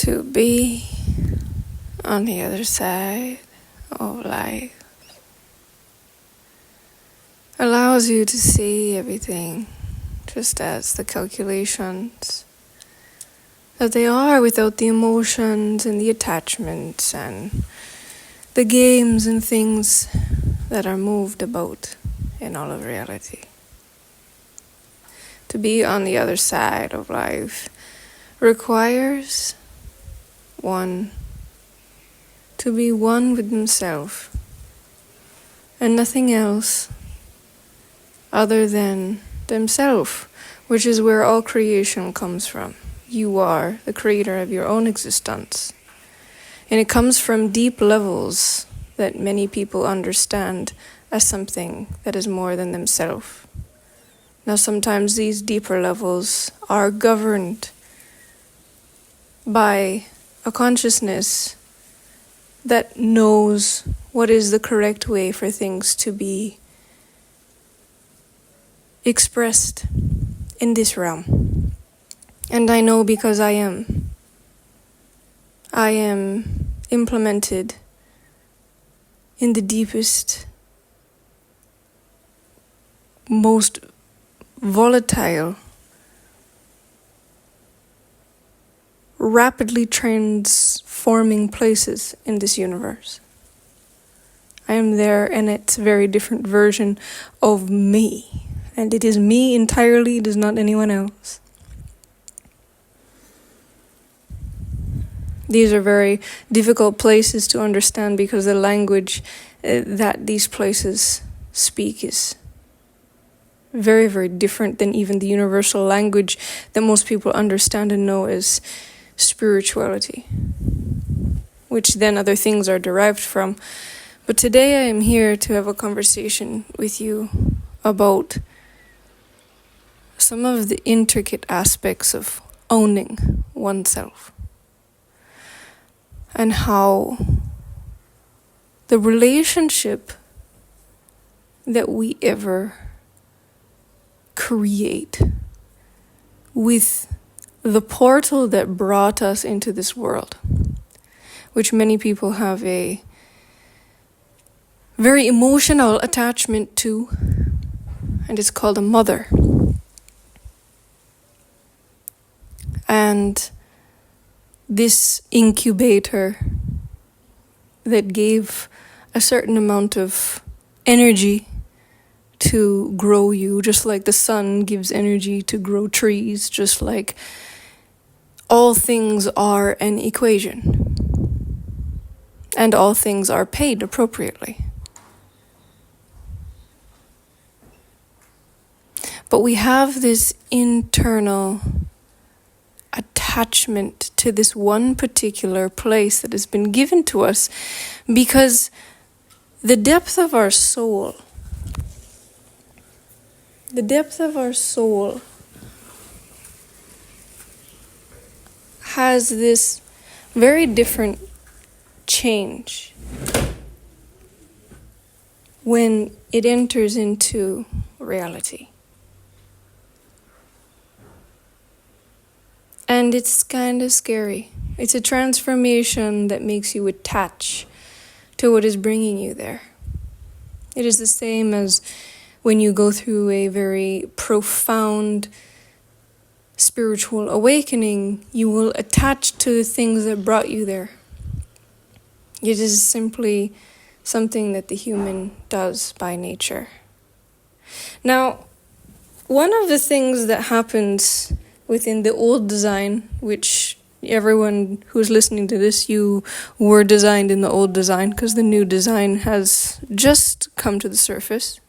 to be on the other side of life allows you to see everything just as the calculations that they are, without the emotions and the attachments and the games and things that are moved about in all of reality. To be on the other side of life requires one to be one with himself and nothing else other than themselves, which is where all creation comes from. You are the creator of your own existence. And it comes from deep levels that many people understand as something that is more than themselves. Now, sometimes these deeper levels are governed by a consciousness that knows what is the correct way for things to be expressed in this realm. And I know because I am implemented in the deepest, most volatile, rapidly transforming places in this universe. I am there, and it's a very different version of me. And it is me entirely, it is not anyone else. These are very difficult places to understand because the language that these places speak is very, very different than even the universal language that most people understand and know as spirituality, which then other things are derived from. But today I am here to have a conversation with you about some of the intricate aspects of owning oneself and how the relationship that we ever create with the portal that brought us into this world, which many people have a very emotional attachment to, and it's called a mother. And this incubator that gave a certain amount of energy to grow you, just like the sun gives energy to grow trees, just like all things are an equation, and all things are paid appropriately. But we have this internal attachment to this one particular place that has been given to us because the depth of our soul has this very different change when it enters into reality. And it's kind of scary. It's a transformation that makes you attach to what is bringing you there. It is the same as when you go through a very profound spiritual awakening, you will attach to the things that brought you there. It is simply something that the human does by nature. Now, one of the things that happens within the old design, which everyone who's listening to this, you were designed in the old design because the new design has just come to the surface.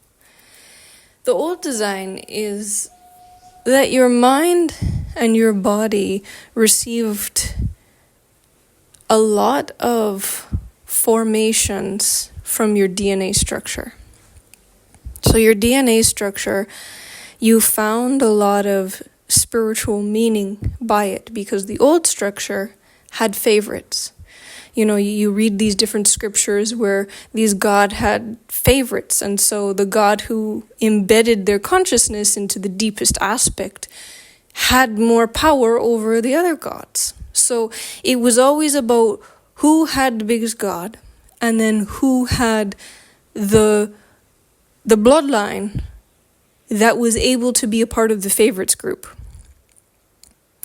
The old design is that your mind and your body received a lot of formations from your DNA structure. So your DNA structure, you found a lot of spiritual meaning by it because the old structure had favorites. You know, you read these different scriptures where these God had favorites, and so the God who embedded their consciousness into the deepest aspect had more power over the other gods. So it was always about who had the biggest god, and then who had the bloodline that was able to be a part of the favorites group.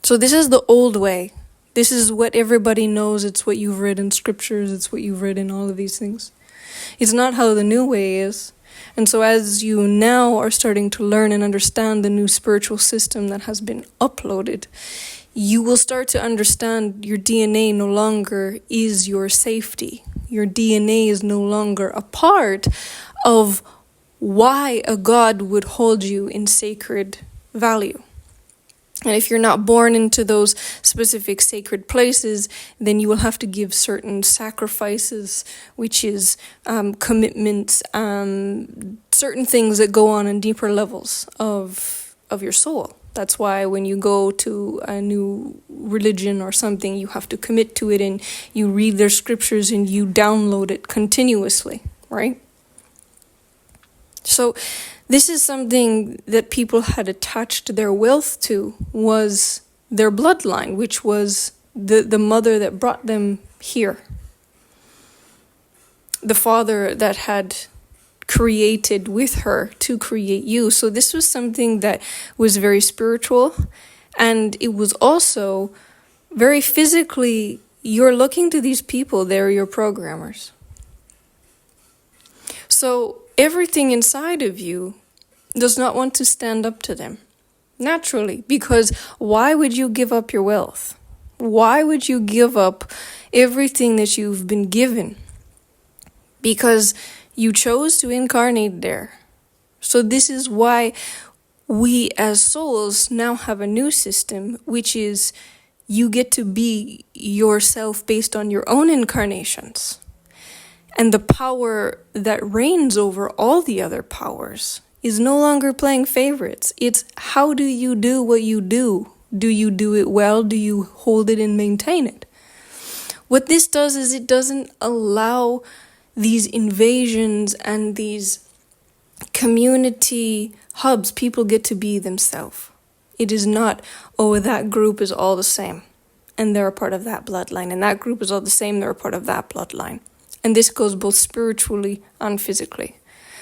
So this is the old way. This is what everybody knows. It's what you've read in scriptures. It's what you've read in all of these things. It's not how the new way is. And so as you now are starting to learn and understand the new spiritual system that has been uploaded, you will start to understand your DNA no longer is your safety. Your DNA is no longer a part of why a god would hold you in sacred value. And if you're not born into those specific sacred places, then you will have to give certain sacrifices, which is commitments, certain things that go on deeper levels of your soul. That's why when you go to a new religion or something, you have to commit to it, and you read their scriptures and you download it continuously, right? So this is something that people had attached their wealth to, was their bloodline, which was the mother that brought them here. The father that had created with her to create you. So this was something that was very spiritual, and it was also very physically, you're looking to these people, they're your programmers. So everything inside of you does not want to stand up to them, naturally, because why would you give up your wealth? Why would you give up everything that you've been given? Because you chose to incarnate there. So this is why we as souls now have a new system, which is you get to be yourself based on your own incarnations. And the power that reigns over all the other powers is no longer playing favorites. It's how do you do what you do? Do you do it well? Do you hold it and maintain it? What this does is it doesn't allow these invasions and these community hubs. People get to be themselves. It is not, oh, that group is all the same, and they're a part of that bloodline, and that group is all the same, they're a part of that bloodline. And this goes both spiritually and physically.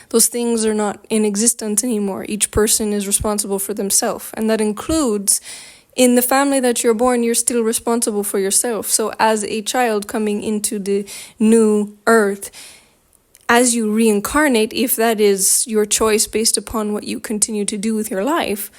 Those things are not in existence anymore. Each person is responsible for themselves. And that includes, in the family that you're born, you're still responsible for yourself. So as a child coming into the new earth, as you reincarnate, if that is your choice based upon what you continue to do with your life,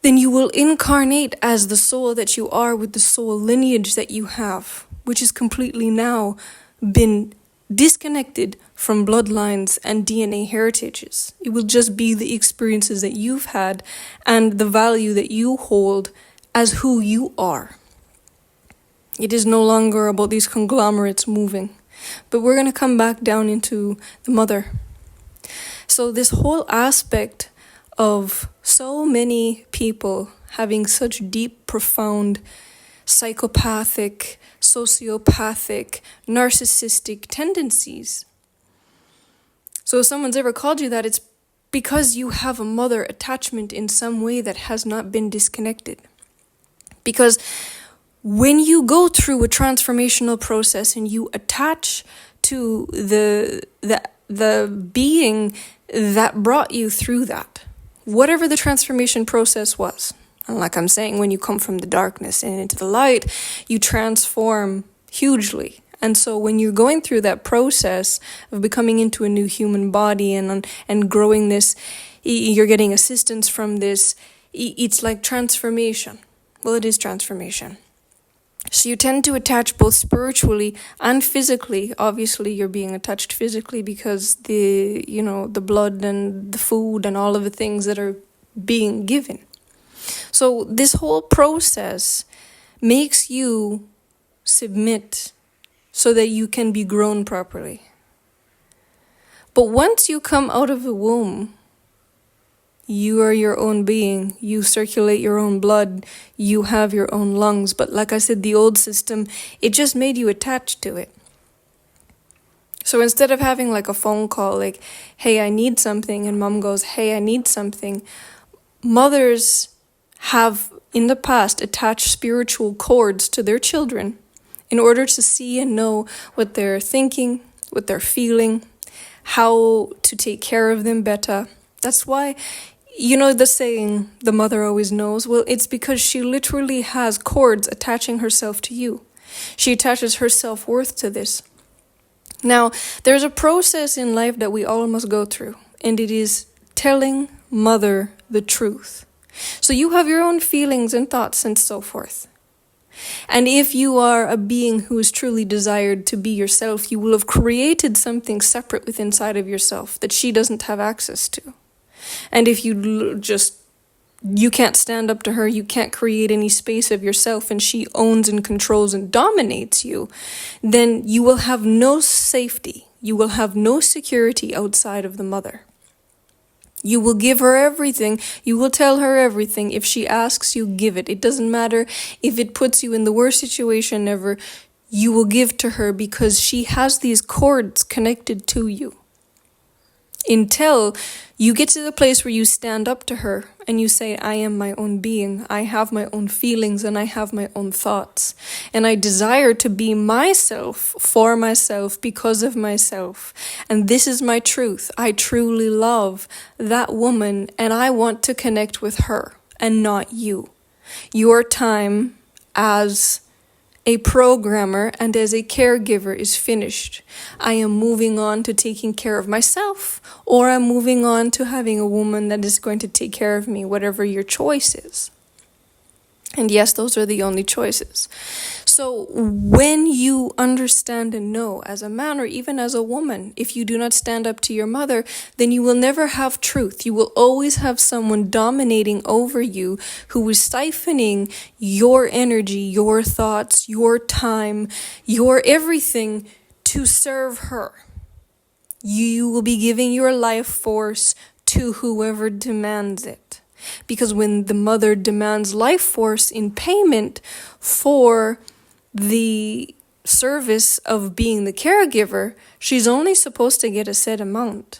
then you will incarnate as the soul that you are with the soul lineage that you have, which is completely now been disconnected from bloodlines and DNA heritages. It will just be the experiences that you've had and the value that you hold as who you are. It is no longer about these conglomerates moving. But we're going to come back down into the mother. So this whole aspect of so many people having such deep, profound, psychopathic, sociopathic, narcissistic tendencies. So if someone's ever called you that, it's because you have a mother attachment in some way that has not been disconnected. Because when you go through a transformational process and you attach to the being that brought you through that, whatever the transformation process was, and like I'm saying, when you come from the darkness and into the light, you transform hugely. And so when you're going through that process of becoming into a new human body and growing this, you're getting assistance from this, it's like transformation. Well, it is transformation. So you tend to attach both spiritually and physically. Obviously, you're being attached physically because the blood and the food and all of the things that are being given. So this whole process makes you submit so that you can be grown properly. But once you come out of the womb, you are your own being. You circulate your own blood. You have your own lungs. But like I said, the old system, it just made you attached to it. So instead of having like a phone call like, hey, I need something, and mom goes, hey, I need something, mothers have in the past attached spiritual cords to their children in order to see and know what they're thinking, what they're feeling, how to take care of them better. That's why, you know the saying, the mother always knows? Well, it's because she literally has cords attaching herself to you. She attaches her self-worth to this. Now, there's a process in life that we all must go through, and it is telling mother the truth. So you have your own feelings and thoughts and so forth. And if you are a being who is truly desired to be yourself, you will have created something separate within inside of yourself that she doesn't have access to. And if you can't stand up to her, you can't create any space of yourself, and she owns and controls and dominates you, then you will have no safety. You will have no security outside of the mother. You will give her everything. You will tell her everything. If she asks, you give it. It doesn't matter if it puts you in the worst situation ever. You will give to her because she has these cords connected to you. Until you get to the place where you stand up to her and you say, I am my own being. I have my own feelings and I have my own thoughts. And I desire to be myself for myself because of myself. And this is my truth. I truly love that woman and I want to connect with her and not you. Your time as a programmer and as a caregiver is finished. I am moving on to taking care of myself, or I'm moving on to having a woman that is going to take care of me, whatever your choice is. And yes, those are the only choices. So when you understand and know as a man or even as a woman, if you do not stand up to your mother, then you will never have truth. You will always have someone dominating over you who is siphoning your energy, your thoughts, your time, your everything to serve her. You will be giving your life force to whoever demands it. Because when the mother demands life force in payment for the service of being the caregiver, she's only supposed to get a set amount.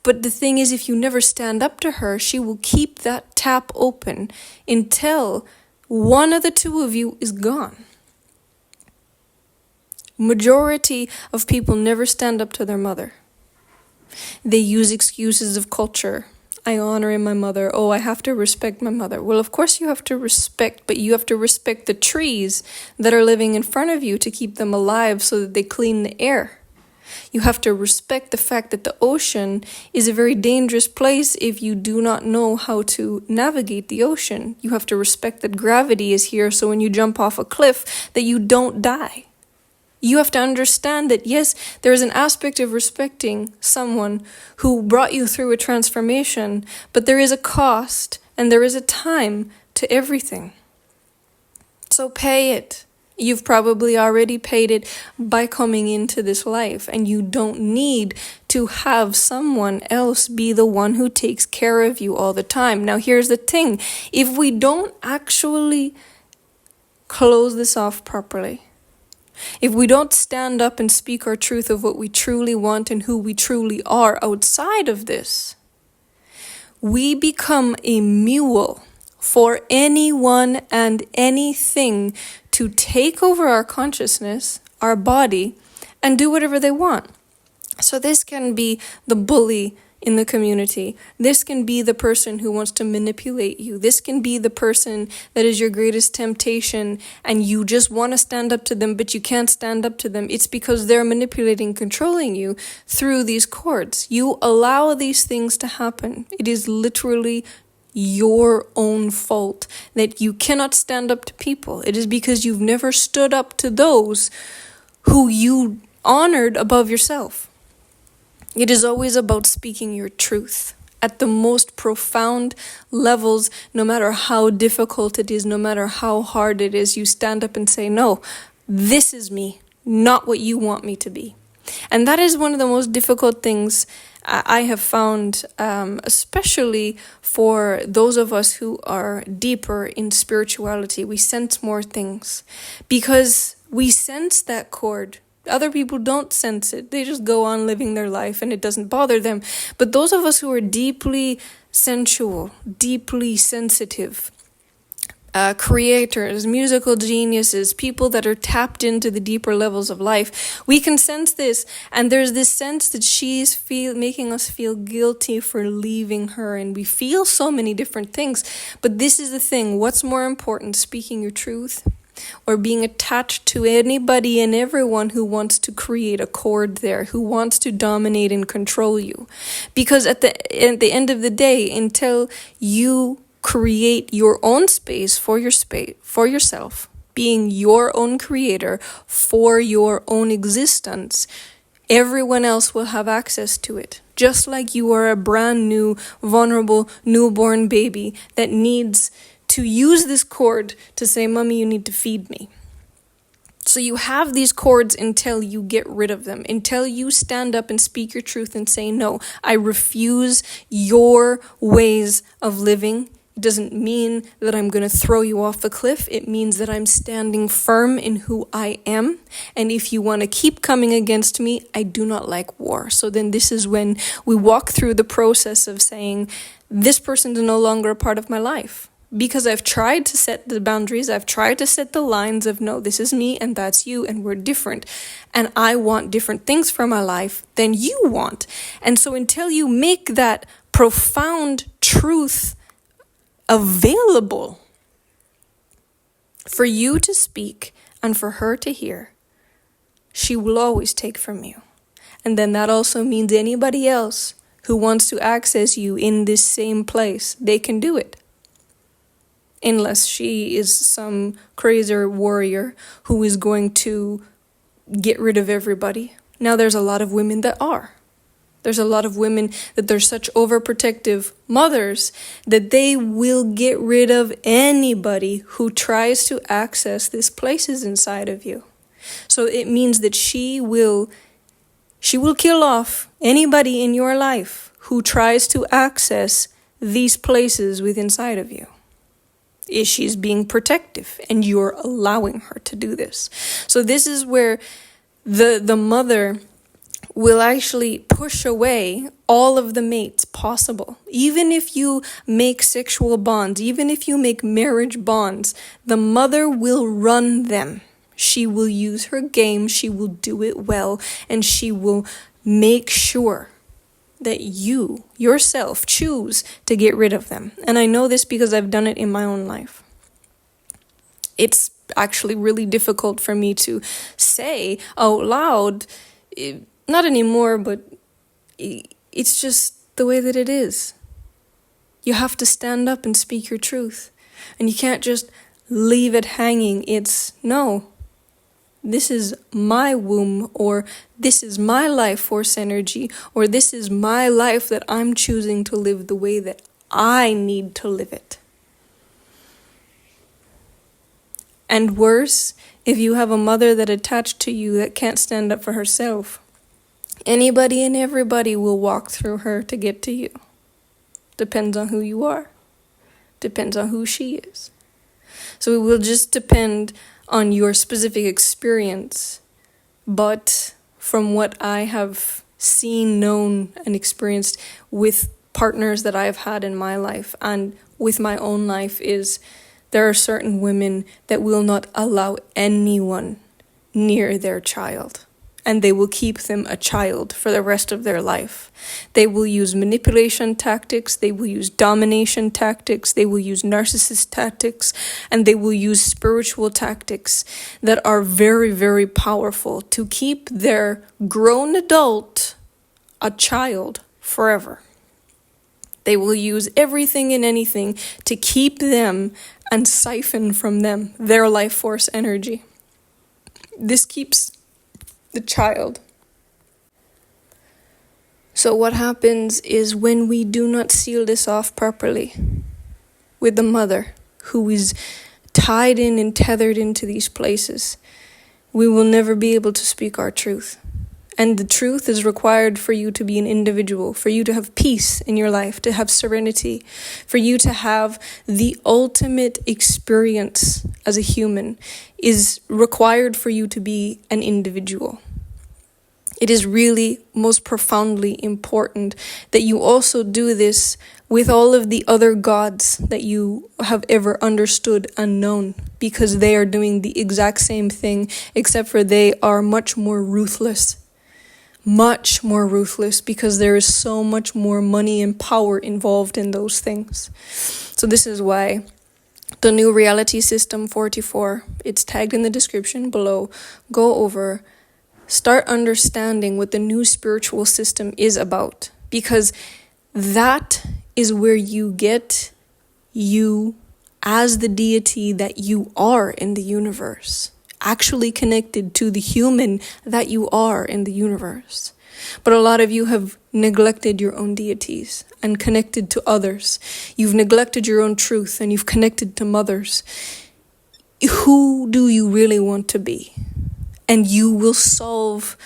But the thing is, if you never stand up to her, she will keep that tap open until one of the two of you is gone. Majority of people never stand up to their mother. They use excuses of culture. I honor my mother. Oh, I have to respect my mother. Well, of course you have to respect, but you have to respect the trees that are living in front of you to keep them alive so that they clean the air. You have to respect the fact that the ocean is a very dangerous place if you do not know how to navigate the ocean. You have to respect that gravity is here so when you jump off a cliff that you don't die. You have to understand that, yes, there is an aspect of respecting someone who brought you through a transformation, but there is a cost and there is a time to everything. So pay it. You've probably already paid it by coming into this life, and you don't need to have someone else be the one who takes care of you all the time. Now, here's the thing. If we don't actually close this off properly, if we don't stand up and speak our truth of what we truly want and who we truly are outside of this, we become a mule for anyone and anything to take over our consciousness, our body, and do whatever they want. So this can be the bully in the community. This can be the person who wants to manipulate you. This can be the person that is your greatest temptation and you just want to stand up to them, but you can't stand up to them. It's because they're manipulating, controlling you through these cords. You allow these things to happen. It is literally your own fault that you cannot stand up to people. It is because you've never stood up to those who you honored above yourself. It is always about speaking your truth at the most profound levels, no matter how difficult it is, no matter how hard it is. You stand up and say, no, this is me, not what you want me to be. And that is one of the most difficult things I have found, especially for those of us who are deeper in spirituality. We sense more things because we sense that cord. Other people don't sense it. They just go on living their life and it doesn't bother them. But those of us who are deeply sensual, deeply sensitive, creators, musical geniuses, people that are tapped into the deeper levels of life, we can sense this. And there's this sense that she's making us feel guilty for leaving her. And we feel so many different things. But this is the thing. What's more important, speaking your truth or being attached to anybody and everyone who wants to create a cord there, who wants to dominate and control you? Because at the end of the day, until you create your own space for yourself, being your own creator for your own existence, everyone else will have access to it. Just like you are a brand new, vulnerable, newborn baby that needs to use this cord to say, "Mommy, you need to feed me." So you have these cords until you get rid of them, until you stand up and speak your truth and say, "No, I refuse your ways of living." It doesn't mean that I'm going to throw you off a cliff. It means that I'm standing firm in who I am. And if you want to keep coming against me, I do not like war. So then this is when we walk through the process of saying, this person is no longer a part of my life. Because I've tried to set the boundaries, I've tried to set the lines of, no, this is me and that's you and we're different. And I want different things for my life than you want. And so until you make that profound truth available for you to speak and for her to hear, she will always take from you. And then that also means anybody else who wants to access you in this same place, they can do it. Unless she is some crazy warrior who is going to get rid of everybody. Now there's a lot of women that are. There's a lot of women that they're such overprotective mothers that they will get rid of anybody who tries to access these places inside of you. So it means that she will kill off anybody in your life who tries to access these places within inside of you. She's being protective and you're allowing her to do this. So this is where the mother will actually push away all of the mates possible. Even if you make sexual bonds, even if you make marriage bonds, the mother will run them. She will use her game, she will do it well, and she will make sure that you, yourself, choose to get rid of them. And I know this because I've done it in my own life. It's actually really difficult for me to say out loud, not anymore, but it's just the way that it is. You have to stand up and speak your truth. And you can't just leave it hanging. It's, no, this is my womb, or this is my life force energy, or this is my life that I'm choosing to live the way that I need to live it. And worse, if you have a mother that attached to you that can't stand up for herself. Anybody and everybody will walk through her to get to you. Depends on who you are. Depends on who she is. So it will just depend on your specific experience. But from what I have seen, known, and experienced with partners that I've had in my life and with my own life is there are certain women that will not allow anyone near their child. And they will keep them a child for the rest of their life. They will use manipulation tactics, they will use domination tactics, they will use narcissist tactics, and they will use spiritual tactics that are very, very powerful to keep their grown adult a child forever. They will use everything and anything to keep them and siphon from them their life force energy. This keeps the child. So what happens is when we do not seal this off properly with the mother who is tied in and tethered into these places, we will never be able to speak our truth. And the truth is required for you to be an individual, for you to have peace in your life, to have serenity, for you to have the ultimate experience as a human is required for you to be an individual. It is really most profoundly important that you also do this with all of the other gods that you have ever understood and known, because they are doing the exact same thing, except for they are much more ruthless. Much more ruthless, because there is so much more money and power involved in those things. So this is why the new reality system 44, it's tagged in the description below. Go over, start understanding what the new spiritual system is about, because that is where you get you as the deity that you are in the universe, actually connected to the human that you are in the universe. But a lot of you have neglected your own deities and connected to others. You've neglected your own truth and you've connected to mothers. Who do you really want to be? And you will solve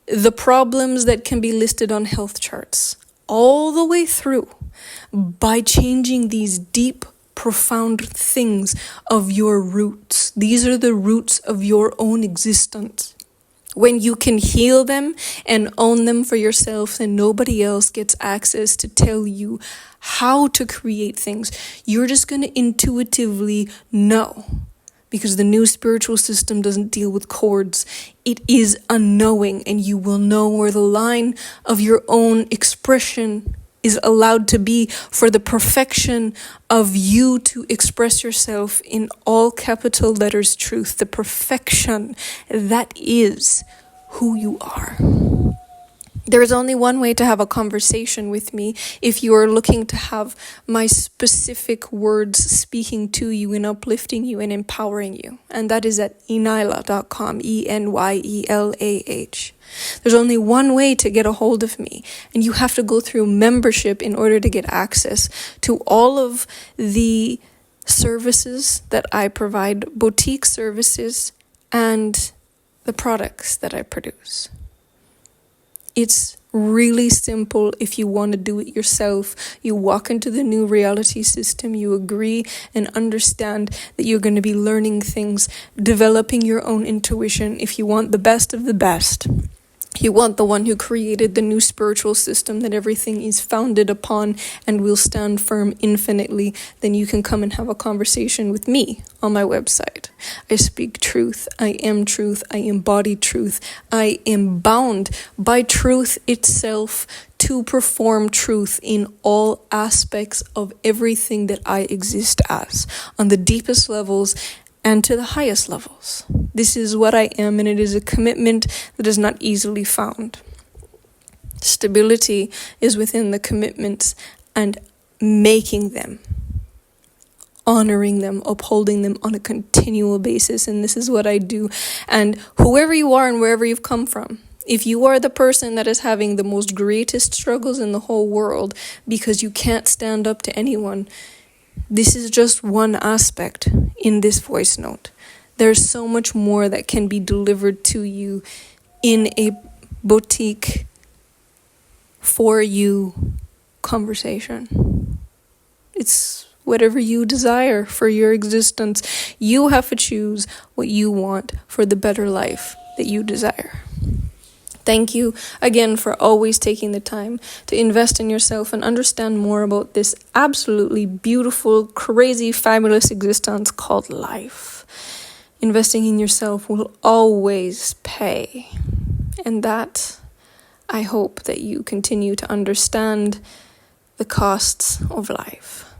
the problems that can be listed on health charts all the way through by changing these deep, profound things of your roots. These are the roots of your own existence. When you can heal them and own them for yourself, and nobody else gets access to tell you how to create things, you're just going to intuitively know. Because the new spiritual system doesn't deal with chords. It is a knowing, and you will know where the line of your own expression is allowed to be for the perfection of you to express yourself in all capital letters truth. The perfection that is who you are. There is only one way to have a conversation with me if you are looking to have my specific words speaking to you and uplifting you and empowering you. And that is at ENYELAH.com, ENYELAH. There's only one way to get a hold of me, and you have to go through membership in order to get access to all of the services that I provide, boutique services, and the products that I produce. It's really simple if you want to do it yourself. You walk into the new reality system, you agree and understand that you're going to be learning things, developing your own intuition. If you want the best of the best, you want the one who created the new spiritual system that everything is founded upon and will stand firm infinitely, then you can come and have a conversation with me on my website. I speak truth. I am truth. I embody truth. I am bound by truth itself to perform truth in all aspects of everything that I exist as, on the deepest levels and to the highest levels. This is what I am, and it is a commitment that is not easily found. Stability is within the commitments and making them, honoring them, upholding them on a continual basis, and this is what I do. And whoever you are and wherever you've come from, if you are the person that is having the most greatest struggles in the whole world because you can't stand up to anyone, this is just one aspect in this voice note. There's so much more that can be delivered to you in a boutique for you conversation. It's whatever you desire for your existence. You have to choose what you want for the better life that you desire. Thank you again for always taking the time to invest in yourself and understand more about this absolutely beautiful, crazy, fabulous existence called life. Investing in yourself will always pay. And that, I hope that you continue to understand the costs of life.